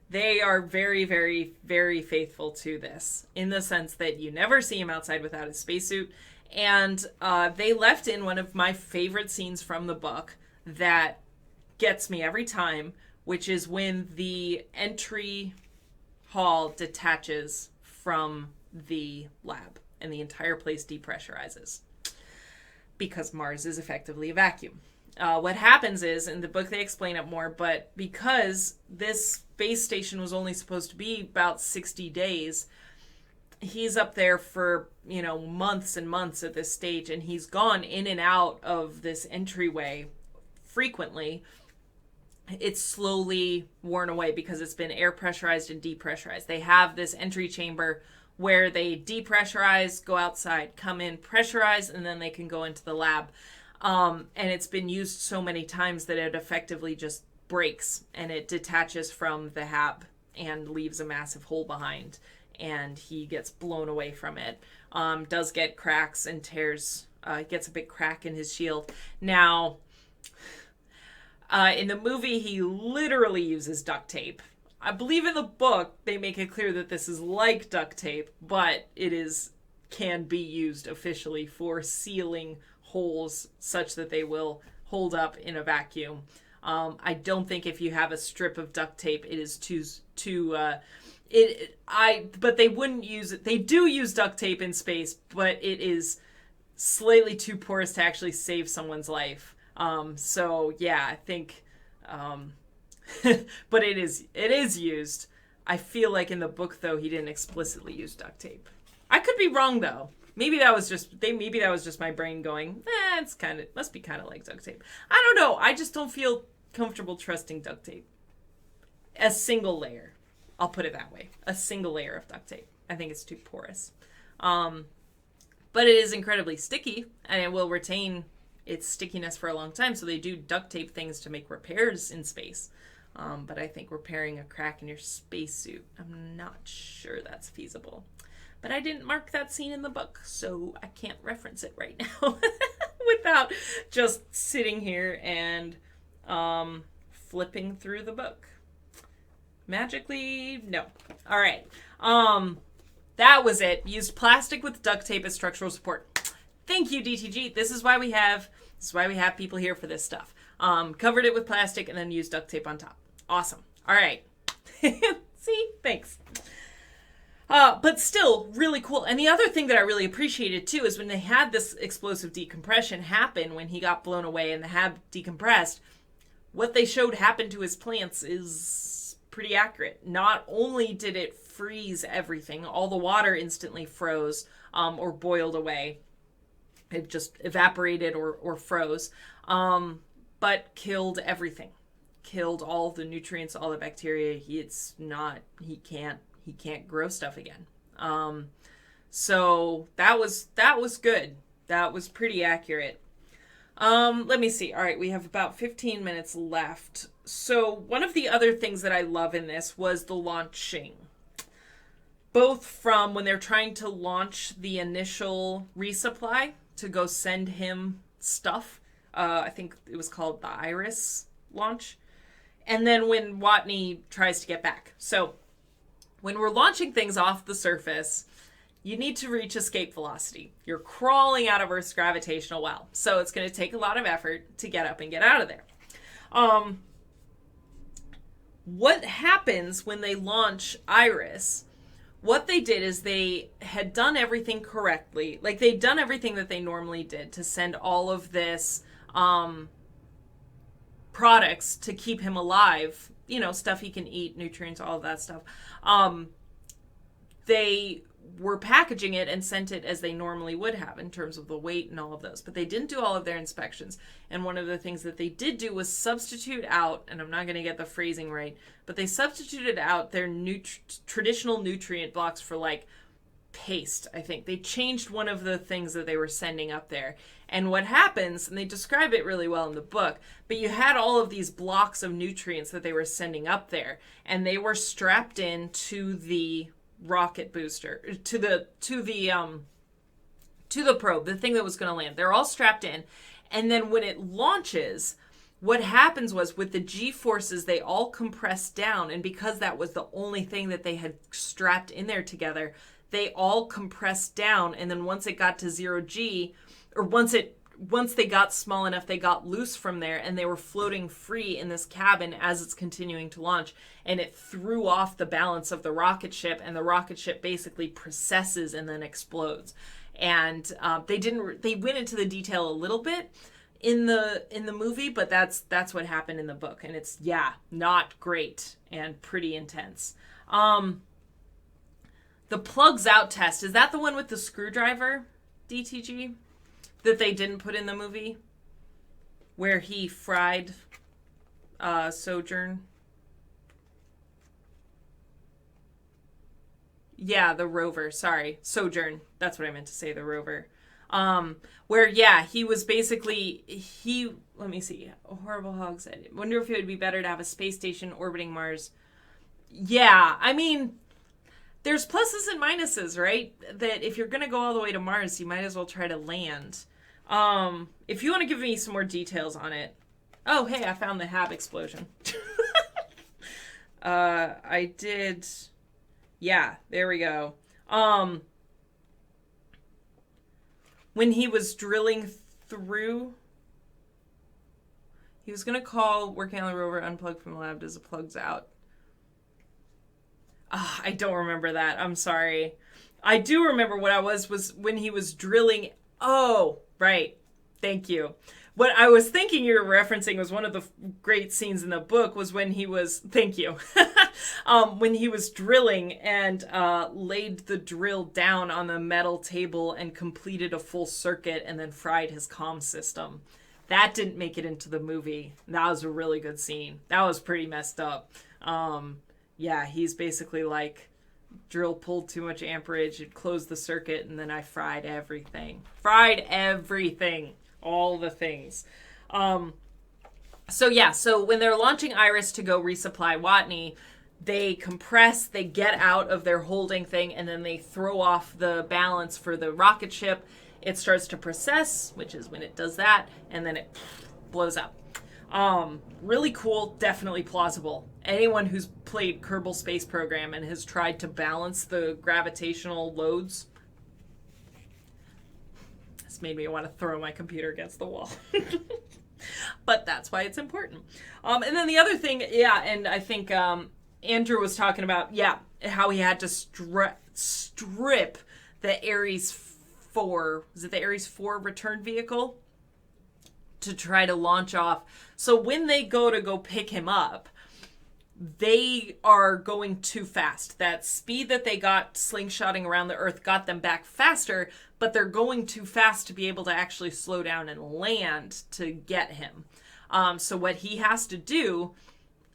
A: They are very, very, very faithful to this in the sense that you never see him outside without his spacesuit. And they left in one of my favorite scenes from the book that gets me every time, which is when the entry hall detaches from the lab and the entire place depressurizes because Mars is effectively a vacuum. What happens is, in the book they explain it more, but because this space station was only supposed to be about 60 days, he's up there for, months and months at this stage, and he's gone in and out of this entryway frequently. It's slowly worn away because it's been air pressurized and depressurized. They have this entry chamber where they depressurize, go outside, come in, pressurize, and then they can go into the lab. And it's been used so many times that it effectively just breaks and it detaches from the hab and leaves a massive hole behind. And he gets blown away from it. Does get cracks and tears, gets a big crack in his shield. Now, in the movie, he literally uses duct tape. I believe in the book, they make it clear that this is like duct tape, but can be used officially for sealing holes such that they will hold up in a vacuum. I don't think if you have a strip of duct tape, it is but they wouldn't use it. They do use duct tape in space, but it is slightly too porous to actually save someone's life. So yeah, I think, but it is used. I feel like in the book though, he didn't explicitly use duct tape. I could be wrong though. Maybe that was just my brain going, must be kind of like duct tape. I don't know. I just don't feel comfortable trusting duct tape. A single layer. I'll put it that way. A single layer of duct tape. I think it's too porous. But it is incredibly sticky and it will retain its stickiness for a long time. So they do duct tape things to make repairs in space. But I think repairing a crack in your spacesuit, I'm not sure that's feasible. But I didn't mark that scene in the book, so I can't reference it right now. without just sitting here and flipping through the book. Magically, no. All right. That was it. Used plastic with duct tape as structural support. Thank you, DTG. This is why we have people here for this stuff. Covered it with plastic and then used duct tape on top. Awesome. All right. See? Thanks. But still, really cool. And the other thing that I really appreciated, too, is when they had this explosive decompression happen, when he got blown away and the Hab decompressed, what they showed happen to his plants is pretty accurate. Not only did it freeze everything, all the water instantly froze or boiled away. It just evaporated or froze, but killed everything. Killed all the nutrients, all the bacteria. He can't grow stuff again. So that was good. That was pretty accurate. Let me see. All right, we have about 15 minutes left. So one of the other things that I love in this was the launching. Both from when they're trying to launch the initial resupply to go send him stuff. I think it was called the Iris launch. And then when Watney tries to get back. So when we're launching things off the surface, you need to reach escape velocity. You're crawling out of Earth's gravitational well. So it's going to take a lot of effort to get up and get out of there. What happens when they launch Iris? What they did is they had done everything correctly. Like, they'd done everything that they normally did to send all of this products to keep him alive. You know, stuff he can eat, nutrients, all of that stuff. They were packaging it and sent it as they normally would have in terms of the weight and all of those. But they didn't do all of their inspections. And one of the things that they did do was substitute out, and I'm not going to get the phrasing right, but they substituted out their traditional nutrient blocks for, like, paste, I think. They changed one of the things that they were sending up there. And what happens, and they describe it really well in the book, but you had all of these blocks of nutrients that they were sending up there, and they were strapped in to the rocket booster, to the probe, the thing that was going to land. They're all strapped in. And then when it launches, what happens was with the G-forces, they all compressed down. And because that was the only thing that they had strapped in there together, they all compressed down. And then once it got to 0G, or once they got small enough, they got loose from there and they were floating free in this cabin as it's continuing to launch. And it threw off the balance of the rocket ship, and the rocket ship basically precesses and then explodes. And they went into the detail a little bit in the movie, but that's what happened in the book. And it's, not great and pretty intense. The plugs out test, is that the one with the screwdriver, DTG? That they didn't put in the movie, where he fried Sojourn. Yeah, the rover. Sorry, Sojourn. That's what I meant to say. The rover. Where he was basically Let me see. A horrible hog said, "Wonder if it would be better to have a space station orbiting Mars." Yeah, I mean, there's pluses and minuses, right? That if you're gonna go all the way to Mars, you might as well try to land. If you want to give me some more details on it. Oh, hey, I found the Hab explosion. I did. Yeah, there we go. When he was drilling through, he was going to call working on the rover unplugged from the lab as it plugs out. I don't remember that. I'm sorry. I do remember what I was when he was drilling. Oh, right. Thank you. What I was thinking you were referencing was one of the great scenes in the book was when he was, thank you, when he was drilling and laid the drill down on the metal table and completed a full circuit and then fried his comm system. That didn't make it into the movie. That was a really good scene. That was pretty messed up. He's basically like, drill pulled too much amperage, it closed the circuit, and then I fried everything. All the things. So when they're launching Iris to go resupply Watney, they compress, they get out of their holding thing, and then they throw off the balance for the rocket ship. it starts to process, which is when it does that, and then it blows up. Really cool, definitely plausible. Anyone who's played Kerbal Space Program and has tried to balance the gravitational loads, this made me want to throw my computer against the wall. But that's why it's important. And then the other thing, and I think Andrew was talking about, how he had to strip the Ares 4, was it the Ares 4 return vehicle? To try to launch off. So when they go pick him up, they are going too fast. That speed that they got slingshotting around the Earth got them back faster, but they're going too fast to be able to actually slow down and land to get him. So what he has to do,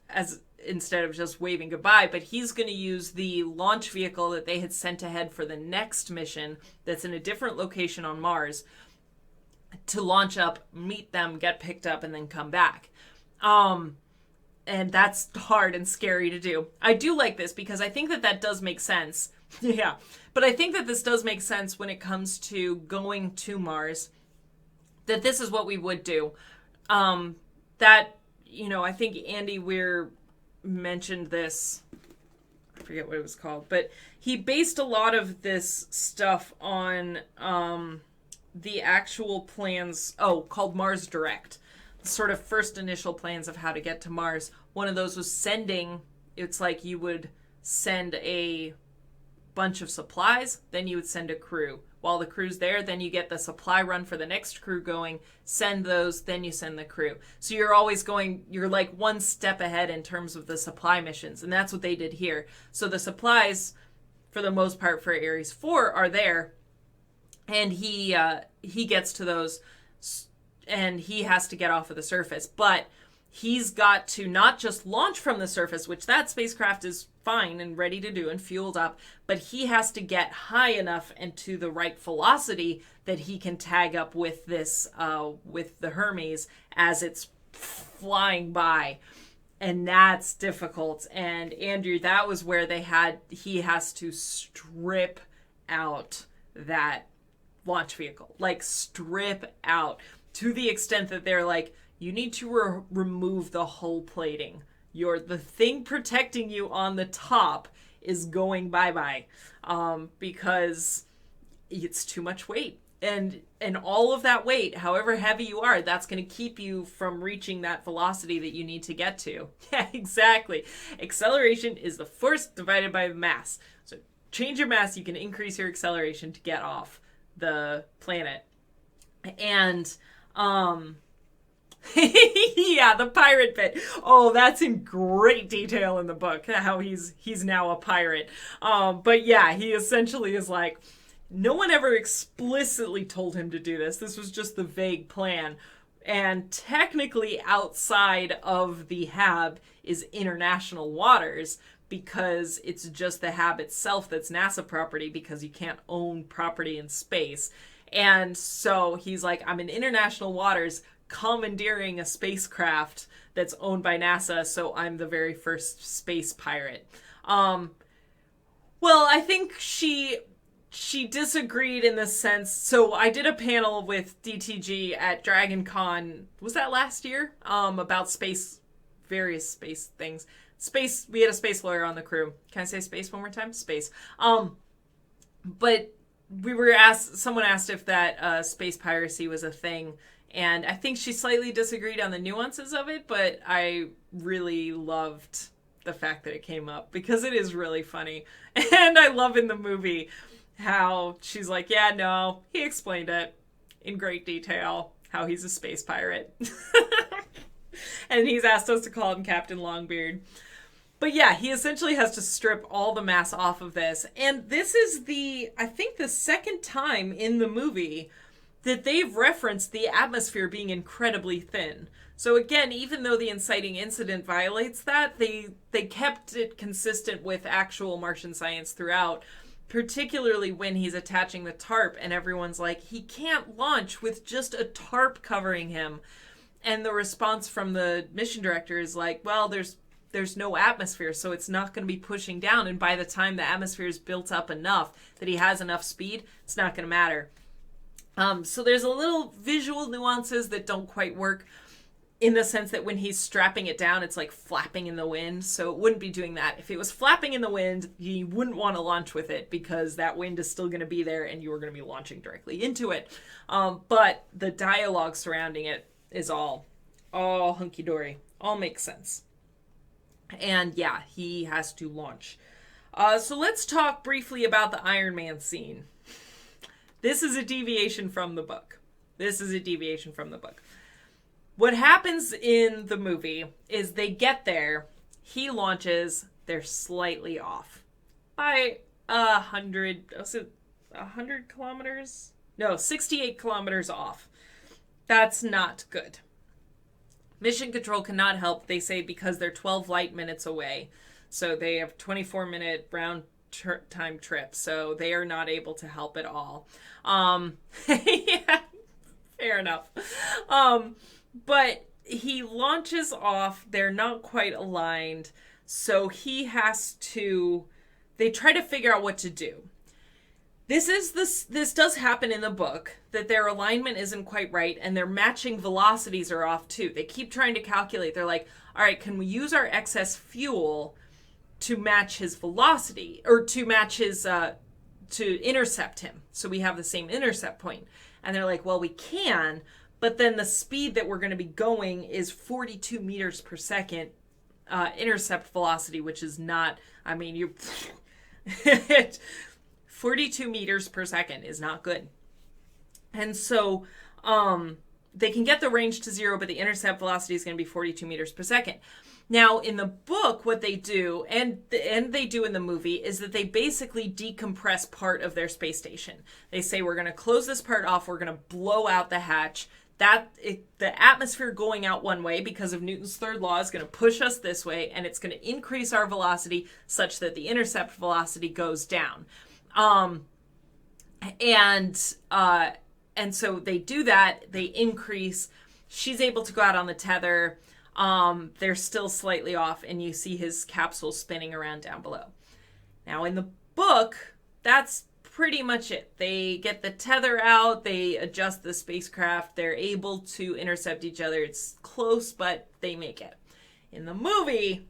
A: as instead of just waving goodbye, but he's going to use the launch vehicle that they had sent ahead for the next mission that's in a different location on Mars to launch up, meet them, get picked up, and then come back. And that's hard and scary to do. I do like this because I think that does make sense. Yeah. But I think that this does make sense when it comes to going to Mars, that this is what we would do. I think Andy Weir mentioned this. I forget what it was called, but he based a lot of this stuff on the actual plans, called Mars Direct. Sort of first initial plans of how to get to Mars. One of those was it's like you would send a bunch of supplies, then you would send a crew. While the crew's there, then you get the supply run for the next crew going, send those, then you send the crew. So you're always you're like one step ahead in terms of the supply missions, and that's what they did here. So the supplies, for the most part for Ares 4, are there, and he gets to those, and he has to get off of the surface. But he's got to not just launch from the surface, which that spacecraft is fine and ready to do and fueled up, but he has to get high enough and to the right velocity that he can tag up with this, with the Hermes as it's flying by. And that's difficult. And Andrew, that was where he has to strip out that launch vehicle, like strip out, to the extent that they're like, you need to remove the hull plating. The thing protecting you on the top is going bye-bye, because it's too much weight. And all of that weight, however heavy you are, that's going to keep you from reaching that velocity that you need to get to. Yeah, exactly. Acceleration is the force divided by mass. So change your mass, you can increase your acceleration to get off the planet. And yeah, the pirate bit. Oh, that's in great detail in the book, how he's now a pirate. But yeah, he essentially is like, no one ever explicitly told him to do this. This was just the vague plan. And technically outside of the HAB is international waters, because it's just the HAB itself that's NASA property, because you can't own property in space. And so he's like, I'm in international waters commandeering a spacecraft that's owned by NASA, so I'm the very first space pirate. Well, I think she disagreed in the sense, so I did a panel with DTG at Dragon Con, was that last year? About various space things. We had a space lawyer on the crew. Can I say space one more time? Space. But someone asked if that space piracy was a thing, and I think she slightly disagreed on the nuances of it, but I really loved the fact that it came up, because it is really funny. And I love in the movie how she's like, yeah, no, he explained it in great detail, how he's a space pirate. And he's asked us to call him Captain Longbeard. But yeah, he essentially has to strip all the mass off of this. And this is I think the second time in the movie that they've referenced the atmosphere being incredibly thin. So again, even though the inciting incident violates that, they kept it consistent with actual Martian science throughout, particularly when he's attaching the tarp and everyone's like, he can't launch with just a tarp covering him. And the response from the mission director is like, well, there's no atmosphere, so it's not going to be pushing down. And by the time the atmosphere is built up enough that he has enough speed, it's not going to matter. So there's a little visual nuances that don't quite work, in the sense that when he's strapping it down, it's like flapping in the wind. So it wouldn't be doing that. If it was flapping in the wind, you wouldn't want to launch with it, because that wind is still going to be there and you are going to be launching directly into it. But the dialogue surrounding it is all hunky-dory. All makes sense. And yeah, he has to launch. So let's talk briefly about the Iron Man scene. This is a deviation from the book. What happens in the movie is they get there, he launches, they're slightly off by 100 kilometers? No, 68 kilometers off. That's not good. Mission Control cannot help, they say, because they're 12 light minutes away. So they have 24-minute round time trip. So they are not able to help at all. Yeah, fair enough. But he launches off. They're not quite aligned. So he has to... They try to figure out what to do. This does happen in the book, that their alignment isn't quite right, and their matching velocities are off too. They keep trying to calculate. They're like, all right, can we use our excess fuel to match his velocity, or to match his, to intercept him, so we have the same intercept point? And they're like, well, we can, but then the speed that we're going to be going is 42 meters per second intercept velocity, which is not, I mean, you... 42 meters per second is not good. And so they can get the range to 0, but the intercept velocity is going to be 42 meters per second. Now, in the book, what they do, and they do in the movie, is that they basically decompress part of their space station. They say, we're going to close this part off, we're going to blow out the hatch. The atmosphere going out one way because of Newton's third law is going to push us this way, and it's going to increase our velocity such that the intercept velocity goes down. And so they do that, they increase, she's able to go out on the tether, they're still slightly off, and you see his capsule spinning around down below. Now in the book, that's pretty much it. They get the tether out, they adjust the spacecraft, they're able to intercept each other, it's close, but they make it. In the movie...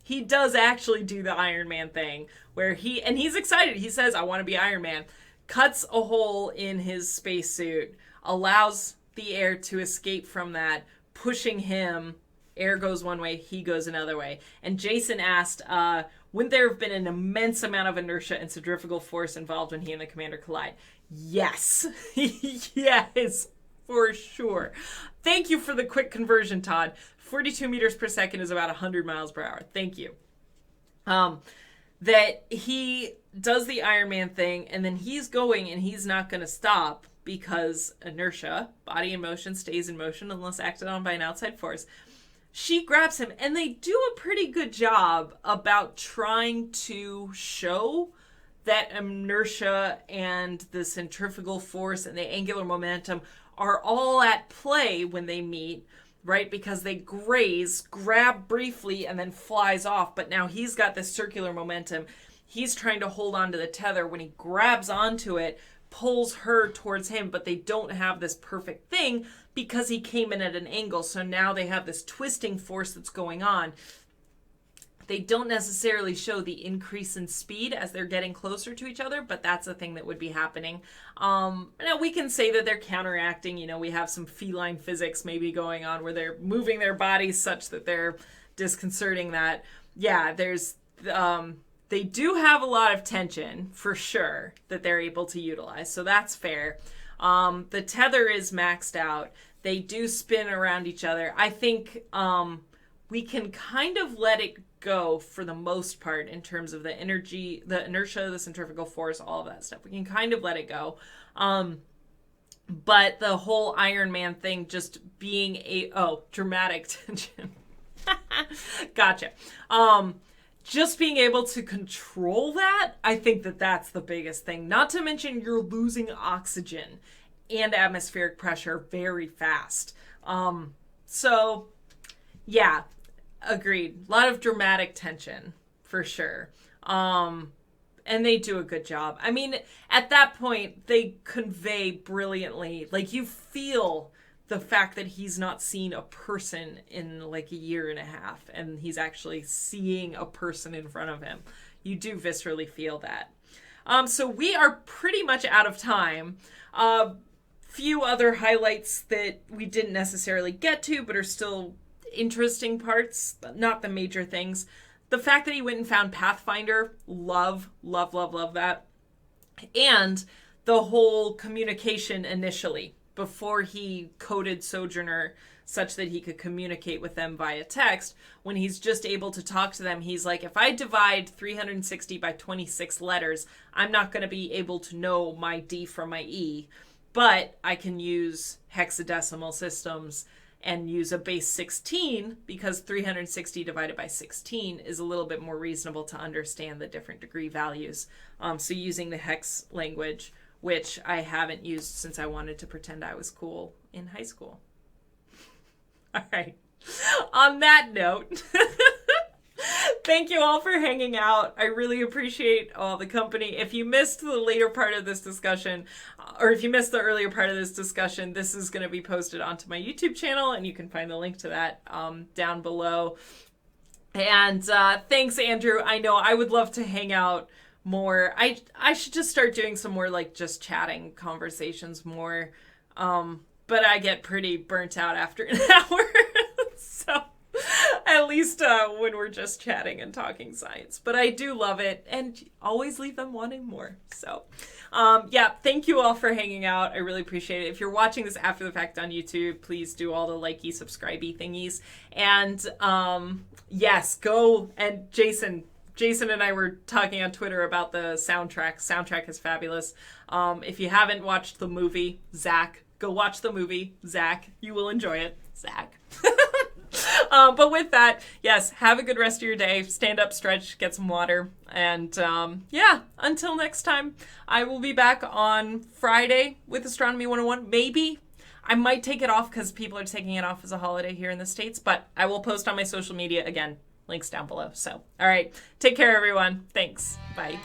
A: He does actually do the Iron Man thing, where he's excited. He says, I want to be Iron Man. Cuts a hole in his spacesuit, allows the air to escape from that, pushing him. Air goes one way, he goes another way. And Jason asked, wouldn't there have been an immense amount of inertia and centrifugal force involved when he and the commander collide? Yes. Yes, for sure. Thank you for the quick conversion, Todd. 42 meters per second is about 100 miles per hour. Thank you. That he does the Iron Man thing, and then he's going, and he's not going to stop because inertia, body in motion, stays in motion unless acted on by an outside force. She grabs him, and they do a pretty good job about trying to show that inertia and the centrifugal force and the angular momentum are all at play when they meet, right? Because they grab briefly, and then flies off. But now he's got this circular momentum. He's trying to hold on to the tether. When he grabs onto it, pulls her towards him, but they don't have this perfect thing because he came in at an angle. So now they have this twisting force that's going on. They don't necessarily show the increase in speed as they're getting closer to each other, but that's a thing that would be happening. Now we can say that they're counteracting. You know, we have some feline physics maybe going on where they're moving their bodies such that they're disconcerting that. Yeah, there's they do have a lot of tension for sure that they're able to utilize, so that's fair. The tether is maxed out. They do spin around each other. I think we can kind of let it go for the most part in terms of the energy, the inertia, the centrifugal force, all of that stuff. We can kind of let it go. But the whole Iron Man thing just being dramatic tension. Gotcha. Just being able to control that, I think that that's the biggest thing. Not to mention you're losing oxygen and atmospheric pressure very fast. So, yeah, agreed. A lot of dramatic tension, for sure. And they do a good job. I mean, at that point, they convey brilliantly. Like, you feel the fact that he's not seen a person in like a year and a half, and he's actually seeing a person in front of him. You do viscerally feel that. So we are pretty much out of time. Few other highlights that we didn't necessarily get to, but are still interesting parts, not the major things. The fact that he went and found Pathfinder, love that. And the whole communication initially, before he coded Sojourner such that he could communicate with them via text, when he's just able to talk to them, he's like, if I divide 360 by 26 letters, I'm not going to be able to know my D from my E, but I can use hexadecimal systems and use a base 16 because 360 divided by 16 is a little bit more reasonable to understand the different degree values. So using the hex language, which I haven't used since I wanted to pretend I was cool in high school. All right. On that note, thank you all for hanging out. I really appreciate all the company. If you missed the later part of this discussion, or if you missed the earlier part of this discussion, this is going to be posted onto my YouTube channel, and you can find the link to that down below. And thanks, Andrew. I know I would love to hang out more. I should just start doing some more like just chatting conversations more. But I get pretty burnt out after an hour. So at least when we're just chatting and talking science. But I do love it and always leave them wanting more. So yeah, thank you all for hanging out. I really appreciate it. If you're watching this after the fact on YouTube, please do all the likey, subscribey thingies. And yes, go. And Jason and I were talking on Twitter about the soundtrack. Soundtrack is fabulous. If you haven't watched the movie, Zach, go watch the movie. Zach, you will enjoy it. Zach. But with that, yes, have a good rest of your day. Stand up, stretch, get some water. And yeah, until next time, I will be back on Friday with Astronomy 101. Maybe I might take it off because people are taking it off as a holiday here in the States, but I will post on my social media again. Links down below. So, all right. Take care, everyone. Thanks. Bye.